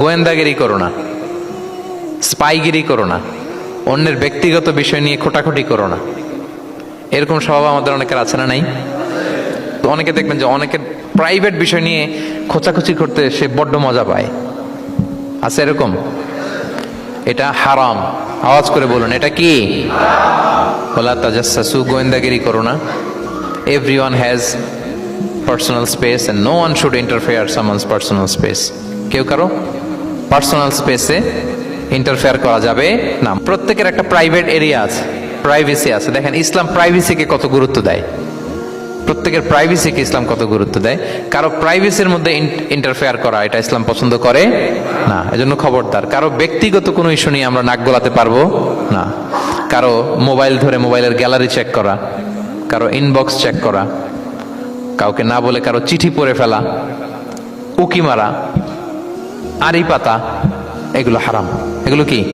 গোয়েন্দাগিরি করো না, স্পাইগিরি করো না, অন্যের ব্যক্তিগত বিষয় নিয়ে খোটাখুটি করো না। এরকম স্বভাব আমাদের অনেকের আছে না? নাই? তো অনেকে দেখবেন যে অনেকের প্রাইভেট বিষয় নিয়ে খোঁচাখুচি করতে সে বড্ড মজা পায়। আছে এরকম? এটা হারাম। আওয়াজ করে বলুন, এটা কি? ওয়ালা তাজাসসু, গোয়েন্দাগিরি করো না। Everyone has personal space and no one should interfere someone's personal space. কেউ কারো পার্সোনাল স্পেসে ইন্টারফেয়ার করা যাবে না। প্রত্যেকের একটা প্রাইভেট এরিয়া আছে, প্রাইভেসি আছে। দেখেন ইসলাম প্রাইভেসিকে কত গুরুত্ব দেয়। প্রত্যেকের প্রাইভেসিকে ইসলাম কত গুরুত্ব দেয়। কারো প্রাইভেসির মধ্যে ইন্টারফেয়ার করা এটা ইসলাম পছন্দ করে না। এজন্য খবরদার, কারো ব্যক্তিগত কোনো ইস্যু নিয়ে আমরা নাক গলাতে পারবো না। কারো মোবাইল ধরে মোবাইলের গ্যালারি চেক করা, কারো ইনবক্স চেক করা, কাউকে না বলে কারো চিঠি পড়ে ফেলা, উকি মারা, আড়ি পাতা, এগুলো হারাম। এগুলো কি?